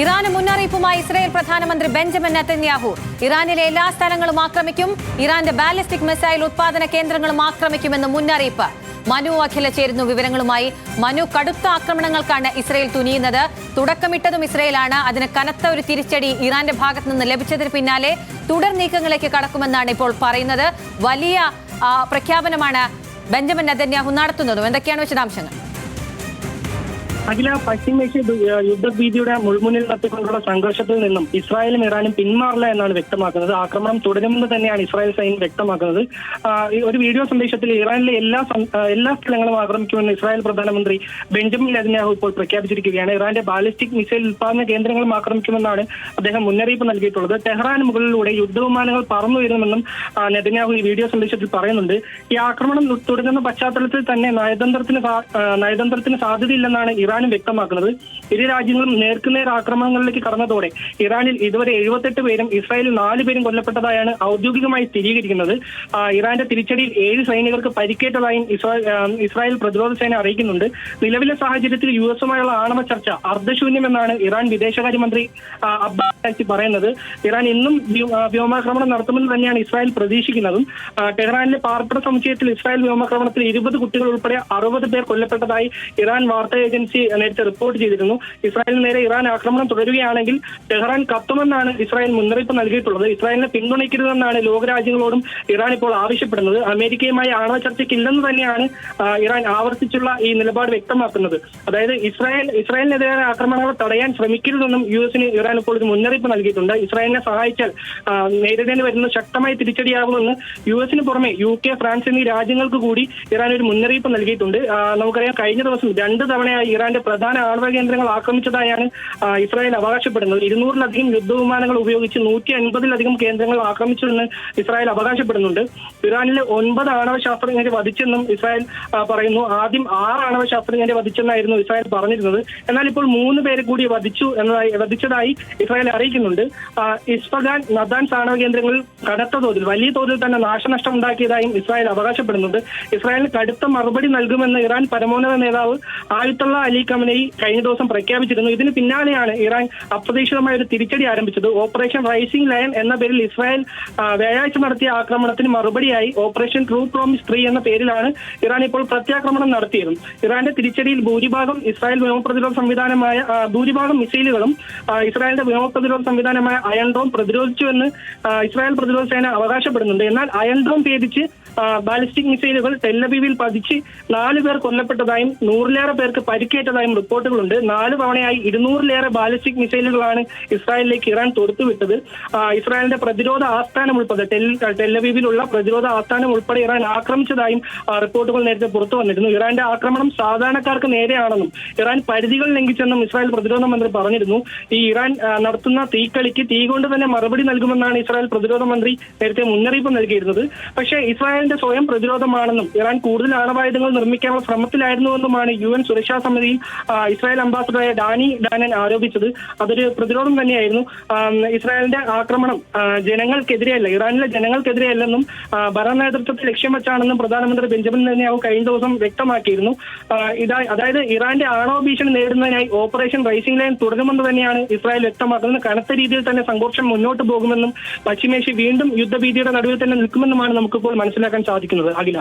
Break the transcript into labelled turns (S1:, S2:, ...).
S1: ഇറാന് മുന്നറിയിപ്പുമായി ഇസ്രായേൽ പ്രധാനമന്ത്രി Benjamin Netanyahu. ഇറാനിലെ എല്ലാ സ്ഥലങ്ങളും ആക്രമിക്കും, ഇറാന്റെ ബാലിസ്റ്റിക് മിസൈൽ ഉത്പാദന കേന്ദ്രങ്ങളും ആക്രമിക്കുമെന്ന് മുന്നറിയിപ്പ്. മനു അഖില ചേരുന്നു വിവരങ്ങളുമായി. മനു, കടുത്ത ആക്രമണങ്ങൾക്കാണ് ഇസ്രായേൽ തുനിയുന്നത്. തുടക്കമിട്ടതും ഇസ്രായേലാണ്. അതിന് കനത്ത ഒരു തിരിച്ചടി ഇറാന്റെ ഭാഗത്ത് നിന്ന് ലഭിച്ചതിന് പിന്നാലെ തുടർ നീക്കങ്ങളിലേക്ക് കടക്കുമെന്നാണ് ഇപ്പോൾ പറയുന്നത്. വലിയ പ്രഖ്യാപനമാണ് ബെഞ്ചമിൻ നെതന്യാഹു നടത്തുന്നതും. എന്തൊക്കെയാണ് വിശദാംശങ്ങൾ?
S2: അഖില, പശ്ചിമേഷ്യ യുദ്ധഭീതിയുടെ മുൾമുന്നിൽ നിർത്തിക്കൊണ്ടുള്ള സംഘർഷത്തിൽ നിന്നും ഇസ്രായേലും ഇറാനും പിന്മാറില്ല എന്നാണ് വ്യക്തമാക്കുന്നത്. ആക്രമണം തുടരുമെന്ന് തന്നെയാണ് ഇസ്രായേൽ സൈന്യം വ്യക്തമാക്കുന്നത്. ഒരു വീഡിയോ സന്ദേശത്തിൽ ഇറാനിലെ എല്ലാ സ്ഥലങ്ങളും ആക്രമിക്കുമെന്ന് ഇസ്രായേൽ പ്രധാനമന്ത്രി ബെഞ്ചമിൻ നെതന്യാഹു ഇപ്പോൾ പ്രഖ്യാപിച്ചിരിക്കുകയാണ്. ഇറാന്റെ ബാലിസ്റ്റിക് മിസൈൽ ഉത്പാദന കേന്ദ്രങ്ങളും ആക്രമിക്കുമെന്നാണ് അദ്ദേഹം മുന്നറിയിപ്പ് നൽകിയിട്ടുള്ളത്. ടെഹ്റാന് മുകളിലൂടെ യുദ്ധവിമാനങ്ങൾ പറന്നു വരുമെന്നും നെതന്യാഹു ഈ വീഡിയോ സന്ദേശത്തിൽ പറയുന്നുണ്ട്. ഈ ആക്രമണം തുടരുന്ന പശ്ചാത്തലത്തിൽ തന്നെ നയതന്ത്രത്തിന് സാധ്യതയില്ലെന്നാണ് ഇറാനും വ്യക്തമാക്കുന്നത്. ഇരു രാജ്യങ്ങളും നേർക്കുനേർ ആക്രമണങ്ങളിലേക്ക് കടന്നതോടെ ഇറാനിൽ ഇതുവരെ 78 പേരും ഇസ്രായേലിൽ 4 പേരും കൊല്ലപ്പെട്ടതായാണ് ഔദ്യോഗികമായി സ്ഥിരീകരിക്കുന്നത്. ഇറാന്റെ തിരിച്ചടിയിൽ 7 സൈനികർക്ക് പരിക്കേറ്റതായും ഇസ്രായേൽ പ്രതിരോധ സേന അറിയിക്കുന്നുണ്ട്. നിലവിലെ സാഹചര്യത്തിൽ യുഎസുമായുള്ള ആണവ ചർച്ച അർദ്ധശൂന്യമെന്നാണ് ഇറാൻ വിദേശകാര്യമന്ത്രി അബ്ബാസ് പറയുന്നത്. ഇറാൻ ഇന്നും വ്യോമാക്രമണം നടത്തുമെന്ന് തന്നെയാണ് ഇസ്രായേൽ പ്രതീക്ഷിക്കുന്നതും. ടെഹ്റാനിലെ പാർപ്പിട സമുച്ചയത്തിൽ ഇസ്രായേൽ വ്യോമാക്രമണത്തിൽ 20 കുട്ടികൾ ഉൾപ്പെടെ 60 പേർ കൊല്ലപ്പെട്ടതായി ഇറാൻ വാർത്താ ഏജൻസി നേരത്തെ റിപ്പോർട്ട് ചെയ്തിരുന്നു. ഇസ്രായേലിന് നേരെ ഇറാൻ ആക്രമണം തുടരുകയാണെങ്കിൽ ടെഹ്റാൻ കത്തുമെന്നാണ് ഇസ്രായേൽ മുന്നറിയിപ്പ് നൽകിയിട്ടുള്ളത്. ഇസ്രായേലിനെ പിന്തുണയ്ക്കരുതെന്നാണ് ലോകരാജ്യങ്ങളോടും ഇറാൻ ഇപ്പോൾ ആവശ്യപ്പെടുന്നത്. അമേരിക്കയുമായി ആണവ ചർച്ചയ്ക്കില്ലെന്ന് തന്നെയാണ് ഇറാൻ ആവർത്തിച്ചുള്ള ഈ നിലപാട് വ്യക്തമാക്കുന്നത്. അതായത് ഇസ്രായേലിനെതിരായ ആക്രമണങ്ങൾ തടയാൻ ശ്രമിക്കരുതെന്നും യുഎസിന് ഇറാൻ ഇപ്പോൾ ഒരു മുന്നറിയിപ്പ് നൽകിയിട്ടുണ്ട്. ഇസ്രായേലിനെ സഹായിച്ചാൽ നേരിടേണ്ടി വരുന്ന ശക്തമായ തിരിച്ചടിയാകുമെന്ന് യുഎസിന് പുറമെ UK, ഫ്രാൻസ് എന്നീ രാജ്യങ്ങൾക്ക് കൂടി ഇറാൻ ഒരു മുന്നറിയിപ്പ് നൽകിയിട്ടുണ്ട്. നമുക്കറിയാം, കഴിഞ്ഞ ദിവസം 2 തവണയായി ഇറാന്റെ പ്രധാന ആണവ കേന്ദ്രങ്ങൾ ആക്രമിച്ചതായാണ് ഇസ്രായേൽ അവകാശപ്പെടുന്നത്. 200-ലധികം യുദ്ധവിമാനങ്ങൾ ഉപയോഗിച്ച് 150-ലധികം കേന്ദ്രങ്ങൾ ആക്രമിച്ചുവെന്ന് ഇസ്രായേൽ അവകാശപ്പെടുന്നുണ്ട്. ഇറാനിലെ 9 ആണവ ശാസ്ത്രജ്ഞരെ വധിച്ചെന്നും ഇസ്രായേൽ പറയുന്നു. ആദ്യം 6 ആണവ ശാസ്ത്രജ്ഞരെ വധിച്ചെന്നായിരുന്നു ഇസ്രായേൽ പറഞ്ഞിരുന്നത്. എന്നാൽ ഇപ്പോൾ 3 പേരെ കൂടി വധിച്ചതായി ഇസ്രായേൽ അറിയിക്കുന്നുണ്ട്. ഇസ്ഫഹാൻ, നദാൻസ് ആണവ കേന്ദ്രങ്ങളിൽ വലിയ തോതിൽ തന്നെ നാശനഷ്ടം ഉണ്ടാക്കിയതായും ഇസ്രായേൽ അവകാശപ്പെടുന്നുണ്ട്. ഇസ്രായേലിന് കടുത്ത മറുപടി നൽകുമെന്ന് ഇറാൻ പരമോന്നത നേതാവ് ആയത്തുള്ള അലി ഖമനേയി കഴിഞ്ഞ ദിവസം പ്രഖ്യാപിച്ചിരുന്നു. ഇതിന് പിന്നാലെയാണ് ഇറാൻ അപ്രതീക്ഷിതമായ ഒരു തിരിച്ചടി ആരംഭിച്ചത്. ഓപ്പറേഷൻ റൈസിംഗ് ലയൺ എന്ന പേരിൽ ഇസ്രായേൽ വ്യാഴാഴ്ച നടത്തിയ ആക്രമണത്തിന് മറുപടിയായി ഓപ്പറേഷൻ ട്രൂ പ്രോമിസ് 3 എന്ന പേരിലാണ് ഇറാൻ ഇപ്പോൾ പ്രത്യാക്രമണം നടത്തിയത്. ഇറാന്റെ തിരിച്ചടിയിൽ ഭൂരിഭാഗം മിസൈലുകളും ഇസ്രായേലിന്റെ വ്യോമ പ്രതിരോധ സംവിധാനമായ അയൺ ഡോം പ്രതിരോധിച്ചുവെന്ന് ഇസ്രായേൽ പ്രതിരോധ സേന അവകാശപ്പെടുന്നുണ്ട്. എന്നാൽ അയൺ ഡോം ഭേദിച്ച് ബാലിസ്റ്റിക് മിസൈലുകൾ ടെല്ലവീവിൽ പതിച്ച് 4 പേർ കൊല്ലപ്പെട്ടതായും 100-ലേറെ പേർക്ക് പരിക്കേറ്റതായും റിപ്പോർട്ടുകളുണ്ട്. 4 തവണയായി 200-ലേറെ ബാലിസ്റ്റിക് മിസൈലുകളാണ് ഇസ്രായേലിലേക്ക് ഇറാൻ തൊടുത്തുവിട്ടത്. ഇസ്രായേലിന്റെ പ്രതിരോധ ആസ്ഥാനം ഉൾപ്പെടെ ടെല്ലവീവിലുള്ള പ്രതിരോധ ആസ്ഥാനം ഉൾപ്പെടെ ഇറാൻ ആക്രമിച്ചതായും റിപ്പോർട്ടുകൾ നേരത്തെ പുറത്തു വന്നിരുന്നു. ഇറാന്റെ ആക്രമണം സാധാരണക്കാർക്ക് നേരെയാണെന്നും ഇറാൻ പരിധികൾ ലംഘിച്ചെന്നും ഇസ്രായേൽ പ്രതിരോധ മന്ത്രി പറഞ്ഞിരുന്നു. ഈ ഇറാൻ നടത്തുന്ന തീക്കളിക്ക് തീ കൊണ്ട് തന്നെ മറുപടി നൽകുമെന്നാണ് ഇസ്രായേൽ പ്രതിരോധ മന്ത്രി നേരത്തെ മുന്നറിയിപ്പ് നൽകിയിരുന്നത്. പക്ഷേ ഇസ്രായേലിന്റെ സ്വയം പ്രതിരോധമാണെന്നും ഇറാൻ കൂടുതൽ ആണവായുധങ്ങൾ നിർമ്മിക്കാനുള്ള ശ്രമത്തിലായിരുന്നുവെന്നുമാണ് UN സുരക്ഷാ സമിതിയിൽ ഇസ്രായേൽ അംബാസഡറായ ഡാനി ഡാനൻ ആരോപിച്ചത്. അതൊരു പ്രതിരോധം തന്നെയായിരുന്നു. ഇസ്രായേലിന്റെ ആക്രമണം ജനങ്ങൾക്കെതിരെയല്ല, ഇറാനിലെ ജനങ്ങൾക്കെതിരെയല്ലെന്നും ഭരണ നേതൃത്വത്തെ ലക്ഷ്യം വെച്ചാണെന്നും പ്രധാനമന്ത്രി ബെഞ്ചമിൻ നെതന്യാഹു കഴിഞ്ഞ ദിവസം വ്യക്തമാക്കിയിരുന്നു. അതായത് ഇറാന്റെ ആണവ ഭീഷണി നേരിടുന്നതിനായി ഓപ്പറേഷൻ റൈസിംഗ് ലൈൻ തുടരുമെന്ന് തന്നെയാണ് ഇസ്രായേൽ വ്യക്തമാക്കുന്നത്. കനത്ത രീതിയിൽ തന്നെ സംഘർഷം മുന്നോട്ട് പോകുമെന്നും പശ്ചിമേഷ്യ വീണ്ടും യുദ്ധഭീതിയുടെ നടുവിൽ തന്നെ നിൽക്കുമെന്നുമാണ് നമുക്കിപ്പോൾ മനസ്സിലാക്കാൻ സാധിക്കുന്നത്. അഖില.